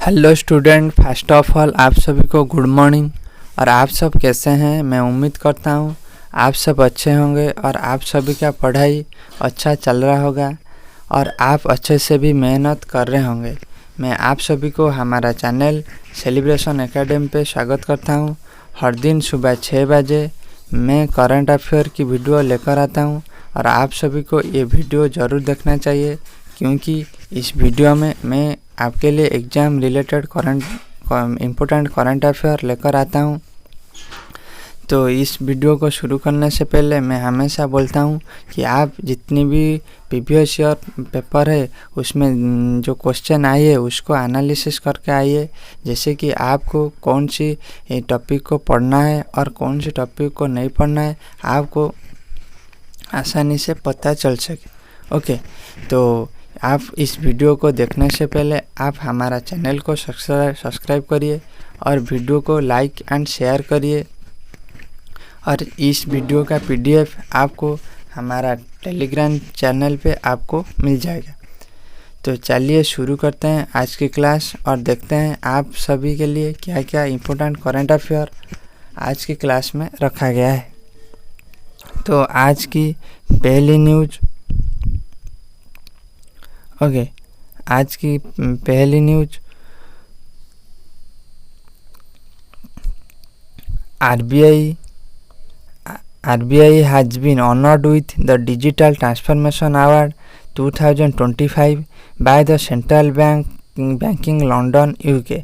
Hello student, first of all आप सभी को गुड मॉर्निंग। और आप सब कैसे हैं? मैं उम्मीद करता हूँ आप सब अच्छे होंगे और आप सभी का पढ़ाई अच्छा चल रहा होगा और आप अच्छे से भी मेहनत कर रहे होंगे। मैं आप सभी को हमारा चैनल सेलिब्रेशन एकेडमी पे स्वागत करता हूँ। हर दिन सुबह 6 बजे मैं करंट अफेयर की वीडियो लेकर आता हूँ और आप सभी को ये वीडियो ज़रूर देखना चाहिए, क्योंकि इस वीडियो में मैं आपके लिए exam related important current affair लेकर आता हूँ। तो इस वीडियो को शुरू करने से पहले मैं हमेशा बोलता हूँ कि आप जितनी भी प्रीवियस ईयर पेपर है उसमें जो क्वेश्चन आए है उसको एनालिसिस करके आइए, जैसे कि आपको कौन सी टॉपिक को पढ़ना है और कौन सी टॉपिक को नहीं पढ़ना है आपको आसानी से पता चल सके। ओके, तो आप इस वीडियो को देखने से पहले आप हमारा चैनल को सब्सक्राइब करिए और वीडियो को लाइक एंड शेयर करिए। और इस वीडियो का पीडीएफ आपको हमारा टेलीग्राम चैनल पे आपको मिल जाएगा। तो चलिए शुरू करते हैं आज की क्लास और देखते हैं आप सभी के लिए क्या क्या इम्पोर्टेंट करंट अफेयर आज की क्लास में रखा गया है। तो आज की पहली न्यूज़, आज की पहली news, RBI has been honored with the Digital Transformation Award 2025 by the Central Banking London UK।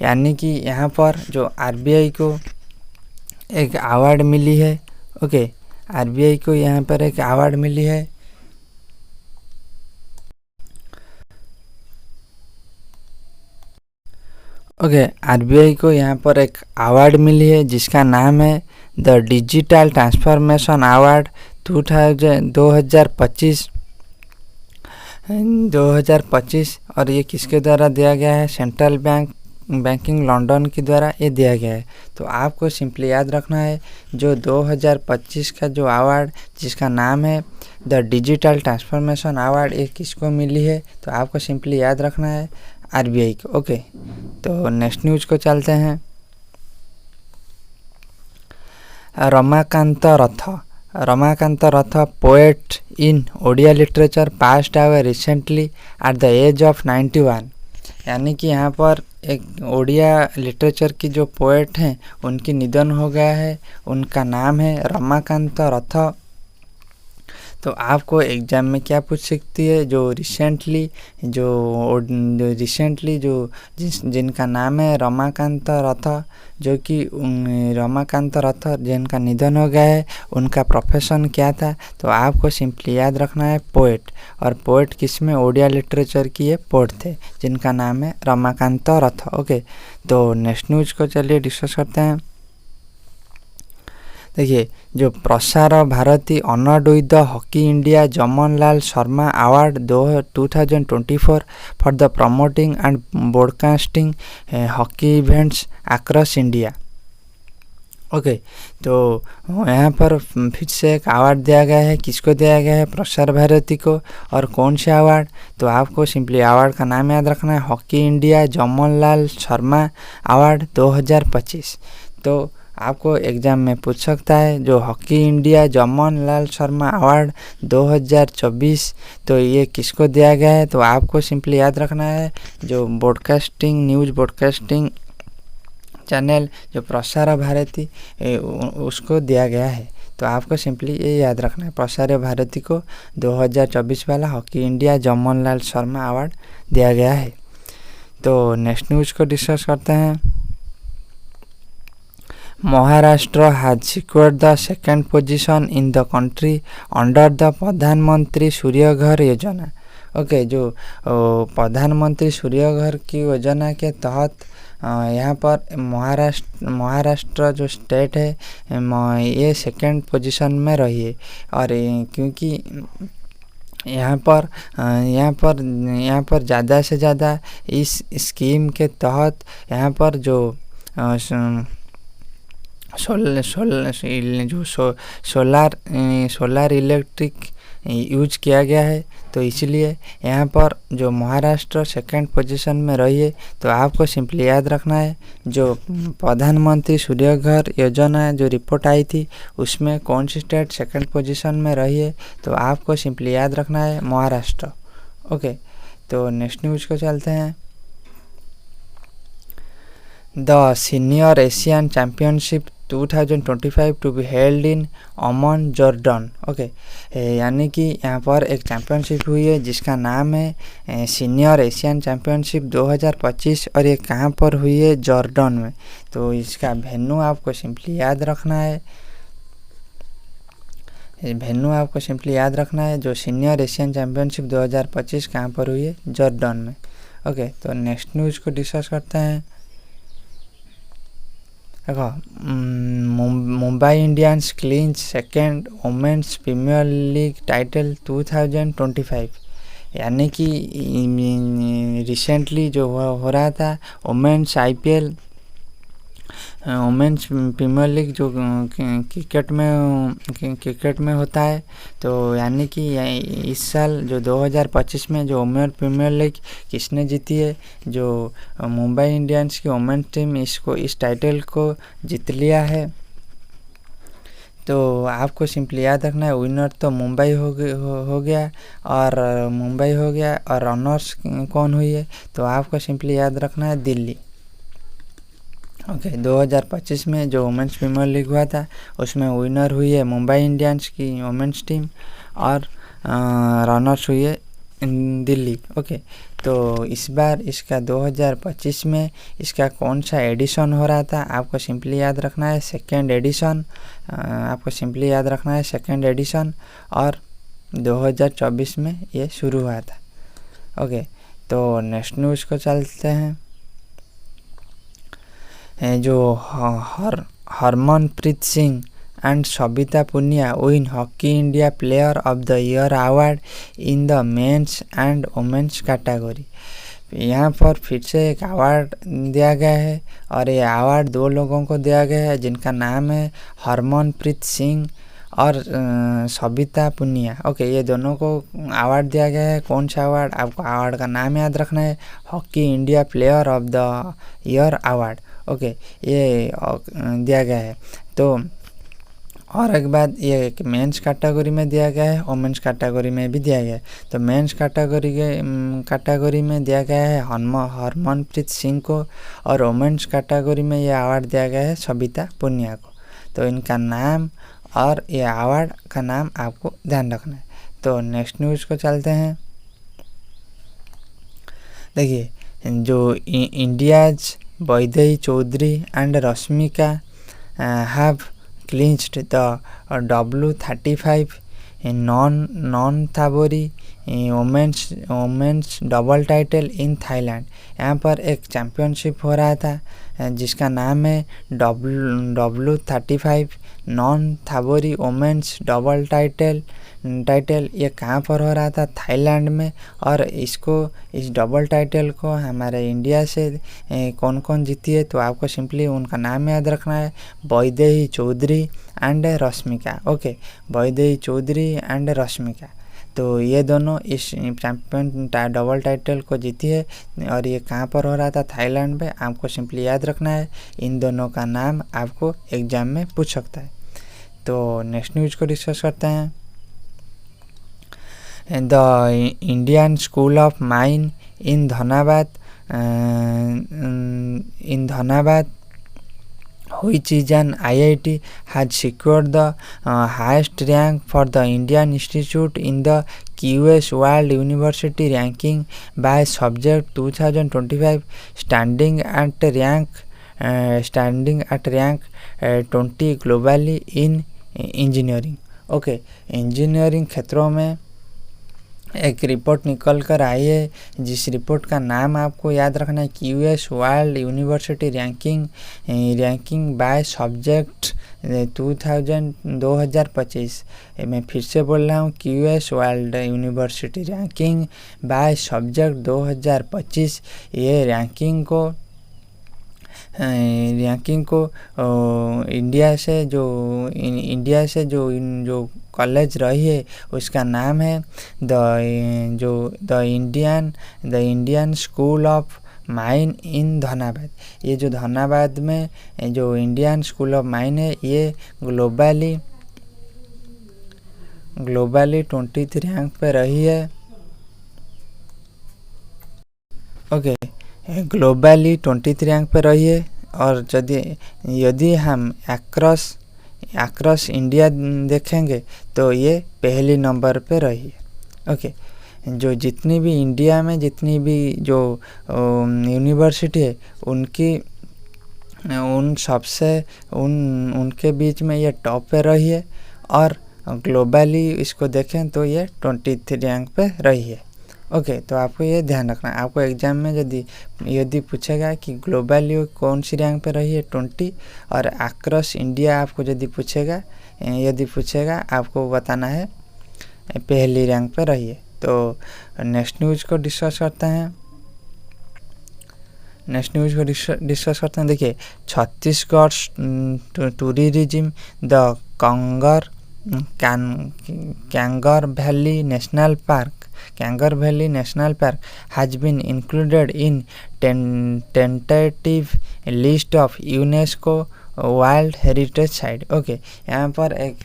यानी कि यहाँ पर जो RBI को एक अवार्ड मिली है। RBI को यहाँ पर एक अवार्ड मिली है। RBI को यहाँ पर एक अवार्ड मिली है जिसका नाम है द डिजिटल ट्रांसफॉर्मेशन अवार्ड 2025 और ये किसके द्वारा दिया गया है? सेंट्रल बैंकिंग लंदन के द्वारा ये दिया गया है। तो आपको सिंपली याद रखना है जो 2025 का जो अवार्ड जिसका नाम है द डिजिटल ट्रांसफॉर्मेशन अवार्ड, ये किसको मिली है? तो आपको सिंपली याद रखना है RBI को। तो नेक्स्ट न्यूज़ को चलते हैं। Ramakant Rath poet in Odia literature passed away recently at the age of 91। यानी कि यहाँ पर एक ओडिया लिटरेचर की जो पोएट हैं उनकी निधन हो गया है। उनका नाम है रमाकांत रथ। तो आपको एग्ज़ाम में क्या पूछ सकती है? जो रिसेंटली जिनका नाम है रमाकांत रथ, जो कि रमाकांत रथ जिनका निधन हो गया है, उनका प्रोफेशन क्या था? तो आपको सिंपली याद रखना है पोएट। और पोएट किसमें? ओडिया लिटरेचर की ये पोएट थे जिनका नाम है रमाकांत रथ। तो नेक्स्ट न्यूज़ को चलिए डिस्कस करते हैं। देखिए, जो Prasar Bharati honoured with the hockey India Jaman Lal Sharma award 2024 for the promoting and broadcasting hockey events across India. तो यहाँ पर फिर से एक अवार्ड दिया गया है। किसको दिया गया है? प्रसार भारती को। और कौन से अवार्ड? तो आपको सिंपली अवार्ड का नाम याद रखना है hockey India Jaman Lal Sharma award 2025। तो आपको एग्ज़ाम में पूछ सकता है जो hockey India Jaman Lal Sharma award 2024, तो ये किसको दिया गया है? तो आपको सिंपली याद रखना है जो न्यूज़ ब्रॉडकास्टिंग चैनल जो प्रसार भारती उसको दिया गया है। तो आपको सिंपली ये याद रखना है प्रसार भारती को 2024 वाला hockey India Jaman Lal Sharma award दिया गया है। तो नेक्स्ट न्यूज़ को डिस्कस करते हैं। Maharashtra has secured the second position in the country under the प्रधानमंत्री सूर्य घर योजना। जो प्रधानमंत्री सूर्य घर की योजना के तहत यहाँ पर महाराष्ट्र जो स्टेट है ये सेकंड पोजीशन में रही है। और क्योंकि यहाँ पर ज़्यादा से ज़्यादा इस स्कीम के तहत यहाँ पर जो सोलार इलेक्ट्रिक यूज किया गया है। तो इसलिए यहाँ पर जो महाराष्ट्र सेकंड पोजीशन में रही है, तो आपको सिंपली याद रखना है जो प्रधानमंत्री सूर्य घर योजना जो रिपोर्ट आई थी उसमें कौन सी स्टेट सेकंड पोजीशन में रही है, तो आपको सिंपली याद रखना है महाराष्ट्र। ओके, तो नेक्स्ट न्यूज को चलते हैं। The senior Asian championship 2025 to be held in Amman Jordan. Okay, यानी कि यहाँ पर एक चैम्पियनशिप हुई है जिसका नाम है सीनियर एशियन चैम्पियनशिप 2025 और ये कहाँ पर हुई है? जॉर्डन में। तो इसका वेन्यू आपको सिंपली याद रखना है, जो सीनियर एशियन चैम्पियनशिप 2025 कहाँ पर हुई है? जॉर्डन में। ओके, तो नेक्स्ट न्यूज़ को डिस्कस करते हैं। देखो, Mumbai Indians clinch second women's premier league title 2025। यानी कि रिसेंटली जो हो रहा था women's IPL, women's premier league जो क्रिकेट में होता है, तो यानी कि इस साल जो 2025 में जो वुमेन प्रीमियर लीग किसने जीती है? जो मुंबई इंडियंस की वुमेन्स टीम इस टाइटल को जीत लिया है। तो आपको सिंपली याद रखना है विनर तो मुंबई हो गया और रनर्स कौन हुई है? तो आपको सिंपली याद रखना है दिल्ली। ओके, 2025 में जो वुमेन्स प्रीमियर लीग हुआ था उसमें विनर हुई है मुंबई इंडियंस की वुमेन्स टीम और रनर्स हुई है दिल्ली। ओके, तो इस बार इसका 2025 में इसका कौन सा एडिशन हो रहा था? आपको सिंपली याद रखना है सेकेंड एडिशन, और 2024 में ये शुरू हुआ था। ओके, तो नेक्स्ट न्यूज़ को चलते हैं। जो Harmanpreet Singh and Savita Punia win hockey India player of the year award in the men's and women's category. यहाँ पर फिर से एक अवार्ड दिया गया है और ये अवार्ड 2 लोगों को दिया गया है जिनका नाम है हरमनप्रीत सिंह और सबिता पुनिया। ओके, ये दोनों को अवार्ड दिया गया है। कौन सा अवार्ड? आपको अवार्ड का नाम याद रखना है, hockey India player of the year award. Okay, ये दिया गया है। तो और एक बात, ये मेंस कैटेगरी में दिया गया है, वुमेन्स कैटेगरी में भी दिया गया है। तो मेंस कैटेगरी में दिया गया है हरमनप्रीत सिंह को और वुमेन्स कैटेगरी में ये अवार्ड दिया गया है सबिता पुनिया को। तो इनका नाम और ये अवार्ड का नाम आपको ध्यान रखना है। तो नेक्स्ट न्यूज़ को चलते हैं। देखिए, जो India's Vaidehi Chaudhary and Rashmika have clinched the W35 non-Thaburi women's double title in Thailand. यहाँ पर एक चैम्पियनशिप हो रहा था जिसका नाम है W35 non-Thaburi women's double title. ये कहाँ पर हो रहा था? थाईलैंड में। और इस डबल टाइटल को हमारे इंडिया से कौन कौन जीती है? तो आपको सिंपली उनका नाम याद रखना है, Vaidehi Chaudhary and Rashmika. Okay, Vaidehi Chaudhary and Rashmika. तो ये दोनों इस चैम्पियन डबल टाइटल को जीती है और ये कहाँ पर हो रहा था? थाईलैंड में। आपको सिंपली याद रखना है, इन दोनों का नाम आपको एग्जाम में पूछ सकता है। तो नेक्स्ट न्यूज़ को डिस्कस करते हैं। The Indian school of mine in Dhanbad which is an IIT has secured the highest rank for the Indian Institute in the QS World University Ranking by Subject 2025, standing at rank 20 globally in engineering। Okay, engineering क्षेत्रों में एक report निकल कर आई है जिस report का नाम आपको याद रखना है QS world university ranking by subject 2025। मैं फिर से बोल रहा हूँ, QS world university ranking by subject 2025। ये रैंकिंग को रैंकिंग को इंडिया से जो कॉलेज रही है उसका नाम है the Indian school of mine in Dhanbad. ये जो धनाबाद में जो इंडियन स्कूल ऑफ माइन है ये ग्लोबली 23 रैंक पे रही है। ओके, ग्लोबली 23 रैंक पे रही है। और यदि हम अक्रॉस इंडिया देखेंगे तो ये पहली नंबर पे रही है। ओके, जो जितनी भी इंडिया में जितनी भी जो यूनिवर्सिटी है उनके बीच में ये टॉप पे रही है। और ग्लोबली इसको देखें तो ये 23 रैंक पे रही है। ओके, तो आपको ये ध्यान रखना है। आपको एग्जाम में यदि पूछेगा कि ग्लोबली कौन सी रैंक पे रही है 20, और अक्रॉस इंडिया आपको यदि पूछेगा आपको बताना है पहली रैंक पे रही है। तो नेक्स्ट न्यूज़ को डिस्कस करते हैं। देखिए, Chhattisgarh tourism the Kanger valley national park has been included in tentative list of UNESCO World Heritage Site। Okay, यहाँ पर एक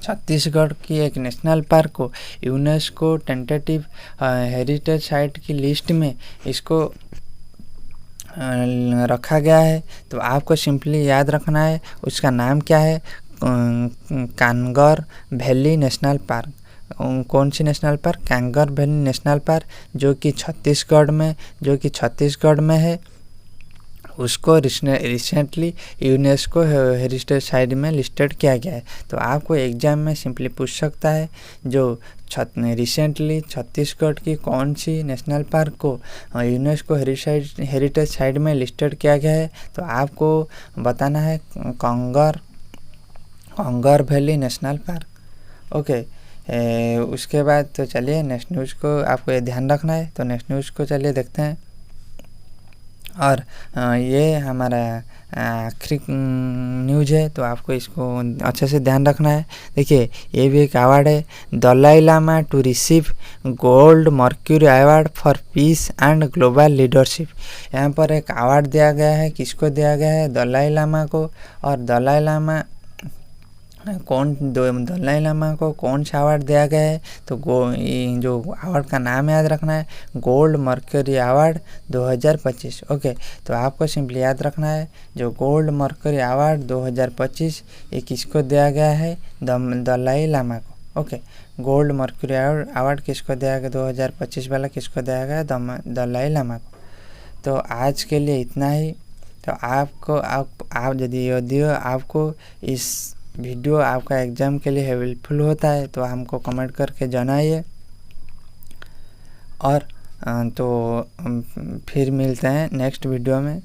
छत्तीसगढ़ की एक नेशनल पार्क को यूनेस्को टेंटेटिव हेरिटेज साइट की लिस्ट में इसको रखा गया है। तो आपको सिंपली याद रखना है उसका नाम क्या है, कांगर वैली नेशनल पार्क। कौन सी national park? Kanger valley national park, जो कि छत्तीसगढ़ में है। उसको रिसेंटली यूनेस्को हेरिटेज साइट में लिस्टेड किया गया है। तो आपको एग्जाम में सिंपली पूछ सकता है जो रिसेंटली छत्तीसगढ़ की कौन सी नेशनल पार्क को यूनेस्को हेरिटेज साइट में लिस्टेड किया गया है। तो आपको बताना है Kanger valley national park. Okay, उसके बाद तो चलिए नेक्स्ट न्यूज़ को आपको ये ध्यान रखना है। तो नेक्स्ट न्यूज़ को चलिए देखते हैं। और ये हमारा आखिरी न्यूज़ है, तो आपको इसको अच्छे से ध्यान रखना है। देखिए, ये भी एक अवार्ड है, Dalai Lama to receive gold mercury award for peace and global leadership. यहाँ पर एक अवार्ड दिया गया है, किसको दिया गया है? दलाई लामा को। और दलाई लामा को कौन सा अवार्ड दिया गया है? तो जो अवार्ड का नाम याद रखना है, गोल्ड मर्क्यूरी अवार्ड 2025। ओके, तो आपको सिंपली याद रखना है जो गोल्ड मर्क्यूरी अवार्ड 2025 ये किसको दिया गया है? दलाई लामा को। ओके, गोल्ड मर्क्यूरी अवार्ड किसको दिया गया? 2025 वाला किसको दिया गया? दलाई लामा को। तो आज के लिए इतना ही। तो यदि आपको इस वीडियो आपका एग्ज़ाम के लिए हेल्पफुल होता है तो हमको कमेंट करके जनाइए। और तो फिर मिलते हैं नेक्स्ट वीडियो में।